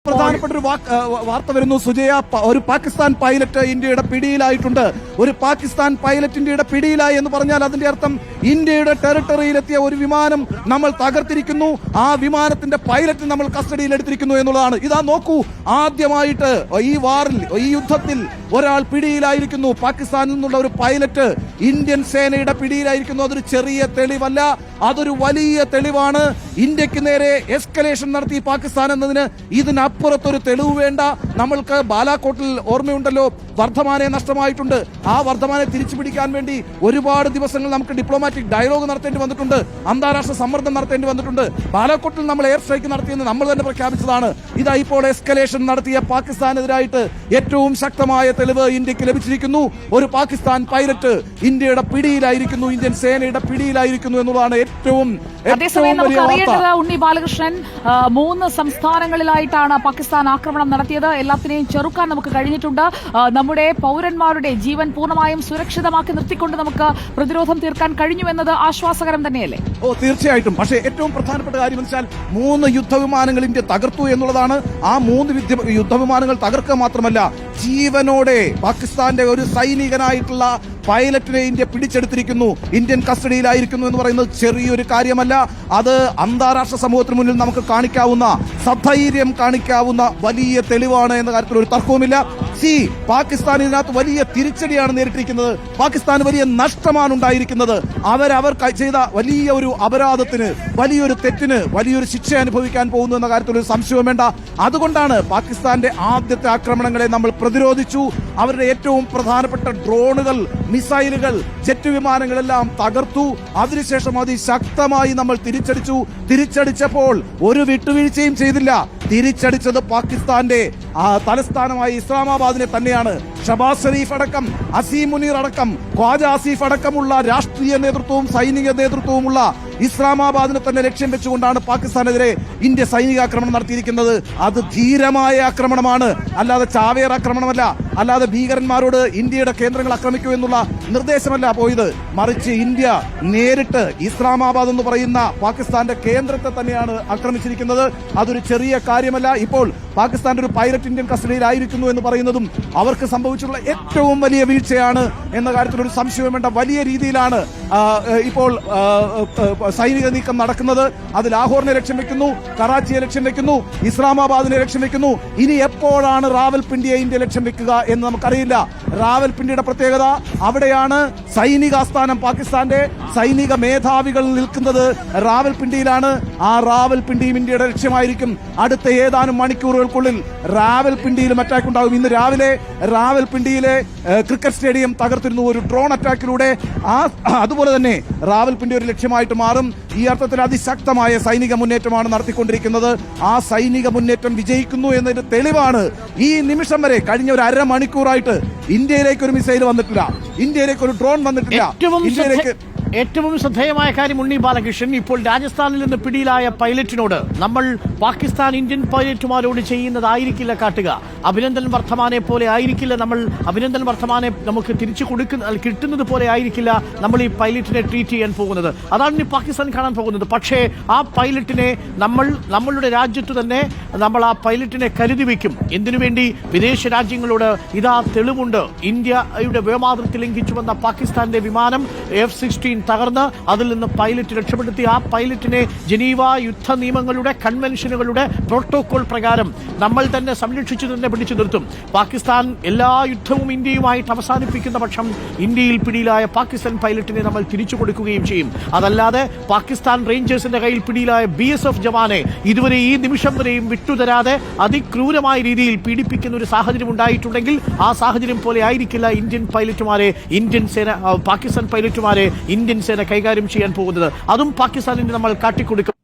പ്രധാനപ്പെട്ട ഒരു വാർത്ത വരുന്നു സുജയ. ഒരു പാകിസ്ഥാൻ പൈലറ്റ് ഇന്ത്യയുടെ പിടിയിലായിട്ടുണ്ട്. ഒരു പാകിസ്ഥാൻ പൈലറ്റ് ഇന്ത്യയുടെ പിടിയിലായി എന്ന് പറഞ്ഞാൽ അതിന്റെ അർത്ഥം ഇന്ത്യയുടെ ടെറിട്ടറിയിലെത്തിയ ഒരു വിമാനം നമ്മൾ തകർത്തിരിക്കുന്നു. ആ വിമാനത്തിന്റെ പൈലറ്റ് നമ്മൾ കസ്റ്റഡിയിൽ എടുത്തിരിക്കുന്നു എന്നുള്ളതാണ്. ഇതാ നോക്കൂ, ആദ്യമായിട്ട് ഈ യുദ്ധത്തിൽ ഒരാൾ പിടിയിലായിരിക്കുന്നു. പാകിസ്ഥാനിൽ നിന്നുള്ള ഒരു പൈലറ്റ് ഇന്ത്യൻ സേനയുടെ പിടിയിലായിരിക്കുന്നു. അതൊരു ചെറിയ തെളിവല്ല, അതൊരു വലിയ തെളിവാണ്. ഇന്ത്യക്ക് നേരെ എസ്കലേഷൻ നടത്തി പാകിസ്ഥാൻ എന്നതിന് ഇതിനപ്പുറത്തൊരു തെളിവ് വേണ്ട. നമ്മൾക്ക് ബാലാക്കോട്ടിൽ ഓർമ്മയുണ്ടല്ലോ, വർദ്ധമാനെ നഷ്ടമായിട്ടുണ്ട്. ആ വർദ്ധമാനെ തിരിച്ചു പിടിക്കാൻ വേണ്ടി ഒരുപാട് ദിവസങ്ങൾ നമുക്ക് ഡിപ്ലോമാറ്റിക് ഡയലോഗ് നടത്തേണ്ടി വന്നിട്ടുണ്ട്, അന്താരാഷ്ട്ര സമ്മർദ്ദം നടത്തേണ്ടി വന്നിട്ടുണ്ട്. ബാലാക്കോട്ടിൽ നമ്മൾ എയർ സ്ട്രൈക്ക് നടത്തിയെന്ന് നമ്മൾ തന്നെ പ്രഖ്യാപിച്ചതാണ്. ഇതാ ഇപ്പോൾ എസ്കലേഷൻ നടത്തിയ പാകിസ്ഥാനെതിരായിട്ട് ഏറ്റവും ശക്തമായ തെളിവ് ഇന്ത്യക്ക് ലഭിച്ചിരിക്കുന്നു. ഒരു പാകിസ്ഥാൻ പൈലറ്റ് ഇന്ത്യയുടെ പിടിയിലായിരിക്കുന്നു, ഇന്ത്യൻ സേനയുടെ പിടിയിലായിരിക്കുന്നു എന്നുള്ളതാണ് ഏറ്റവും വലിയ വാർത്ത. ഉണ്ണി ബാലകൃഷ്ണൻ, 3 സംസ്ഥാനങ്ങളിലായിട്ടാണ് പാകിസ്ഥാൻ ആക്രമണം നടത്തിയത്. എല്ലാത്തിനെയും ചെറുക്കാൻ നമുക്ക് കഴിഞ്ഞിട്ടുണ്ട്. നമ്മുടെ പൗരന്മാരുടെ ജീവൻ പൂർണ്ണമായും സുരക്ഷിതമാക്കി നിർത്തിക്കൊണ്ട് നമുക്ക് പ്രതിരോധം തീർക്കാൻ കഴിഞ്ഞു എന്നത് ആശ്വാസകരം തന്നെയല്ലേ? തീർച്ചയായിട്ടും. പക്ഷേ ഏറ്റവും പ്രധാനപ്പെട്ട കാര്യം വെച്ചാൽ 3 യുദ്ധവിമാനങ്ങൾ ഇന്ത്യ തകർത്തു എന്നുള്ളതാണ്. ആ 3 യുദ്ധവിമാനങ്ങൾ തകർക്കുക മാത്രമല്ല, ജീവനോടെ പാകിസ്ഥാന്റെ ഒരു സൈനികനായിട്ടുള്ള പൈലറ്റിനെ ഇന്ത്യ പിടിച്ചെടുത്തിരിക്കുന്നു, ഇന്ത്യൻ കസ്റ്റഡിയിലായിരിക്കുന്നു എന്ന് പറയുന്നത് ചെറിയൊരു കാര്യമല്ല. അത് അന്താരാഷ്ട്ര സമൂഹത്തിന് മുന്നിൽ നമുക്ക് കാണിക്കാവുന്ന, സധൈര്യം കാണിക്കാവുന്ന വലിയ തെളിവാണ് എന്ന കാര്യത്തിൽ ഒരു തർക്കവുമില്ല. പാകിസ്ഥാൻ ഇതിനകത്ത് വലിയ തിരിച്ചടിയാണ് നേരിട്ടിരിക്കുന്നത്. പാകിസ്ഥാന് വലിയ നഷ്ടമാണ് ഉണ്ടായിരിക്കുന്നത്. അവർ ചെയ്ത വലിയ ഒരു അപരാധത്തിന്, വലിയൊരു തെറ്റിന് വലിയൊരു ശിക്ഷ അനുഭവിക്കാൻ പോകുന്നു എന്ന കാര്യത്തിൽ ഒരു സംശയവും വേണ്ട. അതുകൊണ്ടാണ് പാകിസ്ഥാന്റെ ആദ്യത്തെ ആക്രമണങ്ങളെ നമ്മൾ പ്രതിരോധിച്ചു. അവരുടെ ഏറ്റവും പ്രധാനപ്പെട്ട ഡ്രോണുകൾ, മിസൈലുകൾ, ജെറ്റ് വിമാനങ്ങളെല്ലാം തകർത്തു. അതിനുശേഷം അതിശക്തമായി നമ്മൾ തിരിച്ചടിച്ചപ്പോൾ ഒരു വിട്ടുവീഴ്ചയും ചെയ്തില്ല. തിരിച്ചടിച്ചത് പാകിസ്ഥാന്റെ തലസ്ഥാനമായ ഇസ്ലാമാബാദിനെ തന്നെയാണ്. ഷബാസ് ഷെരീഫ് അടക്കം, അസീം മുനീർ അടക്കം, ഖ്വാജ ആസിഫ് അടക്കമുള്ള രാഷ്ട്രീയ നേതൃത്വവും സൈനിക നേതൃത്വവുമുള്ള ഇസ്ലാമാബാദിനെ തന്നെ ലക്ഷ്യം വെച്ചുകൊണ്ടാണ് പാകിസ്ഥാനെതിരെ ഇന്ത്യ സൈനികാക്രമണം നടത്തിയിരിക്കുന്നത്. അത് ധീരമായ ആക്രമണമാണ്, അല്ലാതെ ചാവേർ ആക്രമണമല്ല, അല്ലാതെ ഭീകരന്മാരോട് ഇന്ത്യയുടെ കേന്ദ്രങ്ങൾ ആക്രമിക്കൂ എന്നുള്ള നിർദ്ദേശമല്ല പോയത്. മറിച്ച് ഇന്ത്യ നേരിട്ട് ഇസ്ലാമാബാദ് എന്ന് പറയുന്ന പാകിസ്ഥാന്റെ കേന്ദ്രത്തെ തന്നെയാണ് ആക്രമിച്ചിരിക്കുന്നത്. അതൊരു ചെറിയ കാര്യമല്ല. ഇപ്പോൾ പാകിസ്ഥാന്റെ ഒരു പൈലറ്റ് ഇന്ത്യൻ കസ്റ്റഡിയിലായിരിക്കുന്നു എന്ന് പറയുന്നതും അവർക്ക് സംഭവിച്ചിട്ടുള്ള ഏറ്റവും വലിയ വീഴ്ചയാണ് എന്ന കാര്യത്തിൽ ഒരു സംശയവും വേണ്ട. വലിയ രീതിയിലാണ് ഇപ്പോൾ സൈനിക നീക്കം നടക്കുന്നത്. അത് ലാഹോറിനെ ലക്ഷ്യം വെക്കുന്നു, കറാച്ചിയെ ലക്ഷ്യം വെക്കുന്നു, ഇസ്ലാമാബാദിനെ ലക്ഷ്യം വെക്കുന്നു. ഇനി എപ്പോഴാണ് റാവൽപിണ്ടിയെ ഇന്ത്യ ലക്ഷ്യം വെക്കുക എന്ന് നമുക്കറിയില്ല. റാവൽപിണ്ടിയുടെ പ്രത്യേകത, അവിടെയാണ് സൈനിക ആസ്ഥാനം. പാകിസ്ഥാന്റെ സൈനിക മേധാവികൾ നിൽക്കുന്നത് റാവൽപിണ്ടിയിലാണ്. ആ റാവൽപിണ്ടിയും ഇന്ത്യയുടെ ലക്ഷ്യമായിരിക്കും. അടുത്ത ഏതാനും മണിക്കൂറുകൾക്കുള്ളിൽ റാവൽപിണ്ടിയിലും അറ്റാക്ക് ഉണ്ടാകും. ഇന്ന് രാവിലെ റാവൽപിണ്ടിയിലെ ക്രിക്കറ്റ് സ്റ്റേഡിയം തകർത്തിരുന്നു ഒരു ഡ്രോൺ അറ്റാക്കിലൂടെ. അതുപോലെ തന്നെ റാവൽപിണ്ടി ഒരു ലക്ഷ്യമായിട്ട് മാറും. ഈ അർത്ഥത്തിൽ അതിശക്തമായ സൈനിക മുന്നേറ്റമാണ് നടത്തിക്കൊണ്ടിരിക്കുന്നത്. ആ സൈനിക മുന്നേറ്റം വിജയിക്കുന്നു എന്നതിന്റെ തെളിവാണ് ഈ നിമിഷം വരെ കഴിഞ്ഞ ഒരു അരമണിക്കൂറായിട്ട് ഇന്ത്യയിലേക്ക് ഒരു മിസൈൽ വന്നിട്ടില്ല, ഇന്ത്യയിലേക്ക് ഒരു ഡ്രോൺ വന്നിട്ടില്ല. ഏറ്റവും ശ്രദ്ധേയമായ കാര്യം ഉണ്ണി ബാലകൃഷ്ണൻ, ഇപ്പോൾ രാജസ്ഥാനിൽ നിന്ന് പിടിയിലായ പൈലറ്റിനോട് നമ്മൾ പാകിസ്ഥാൻ ഇന്ത്യൻ പൈലറ്റുമാരോട് ചെയ്യുന്നതായിരിക്കില്ല കാട്ടുക. അഭിനന്ദൻ വർദ്ധമാനെ പോലെ ആയിരിക്കില്ല നമ്മൾ അഭിനന്ദൻ വർദ്ധമാനെ നമുക്ക് തിരിച്ചു കിട്ടുന്നത് പോലെ ആയിരിക്കില്ല നമ്മൾ ഈ പൈലറ്റിനെ ട്രീറ്റ് ചെയ്യാൻ പോകുന്നത്. അതാണ് ഇനി പാകിസ്ഥാൻ കാണാൻ പോകുന്നത്. പക്ഷേ ആ പൈലറ്റിനെ നമ്മളുടെ രാജ്യത്ത് തന്നെ നമ്മൾ ആ പൈലറ്റിനെ കരുതി വയ്ക്കും. എന്തിനു വേണ്ടി? വിദേശ രാജ്യങ്ങളോട് ഇതാ തെളിവുണ്ട്, ഇന്ത്യയുടെ വ്യോമാതിർത്തി ലംഘിച്ചുവന്ന പാകിസ്ഥാന്റെ വിമാനം F-16 തകർന്ന് അതിൽ നിന്ന് പൈലറ്റ് രക്ഷപ്പെടുത്തി. ആ പൈലറ്റിനെ ജനീവ യുദ്ധ നിയമങ്ങളുടെ, കൺവെൻഷനുകളുടെ പ്രോട്ടോകോൾ പ്രകാരം നമ്മൾ തന്നെ സംരക്ഷിച്ചു തന്നെ പിടിച്ചു നിർത്തും. പാകിസ്ഥാൻ എല്ലാ യുദ്ധവും ഇന്ത്യയുമായിട്ട് അവസാനിപ്പിക്കുന്ന പക്ഷം ഇന്ത്യയിൽ പിടിയിലായ പാകിസ്ഥാൻ പൈലറ്റിനെ നമ്മൾ തിരിച്ചു കൊടുക്കുകയും ചെയ്യും. അതല്ലാതെ പാകിസ്ഥാൻ റേഞ്ചേഴ്സിന്റെ കയ്യിൽ പിടിയിലായ BSF ജവാനെ ഇതുവരെ ഈ നിമിഷം വരെയും വിട്ടുതരാതെ അതിക്രൂരമായ രീതിയിൽ പീഡിപ്പിക്കുന്ന ഒരു സാഹചര്യം ഉണ്ടായിട്ടുണ്ടെങ്കിൽ ആ സാഹചര്യം പോലെ ആയിരിക്കില്ല പാകിസ്ഥാൻ പൈലറ്റുമാരെ ഇന്ത്യൻ സേന കൈകാര്യം ചെയ്യാൻ പോകുന്നത്. അതും പാകിസ്ഥാനിന് നമ്മൾ കാട്ടിക്കൊടുക്കും.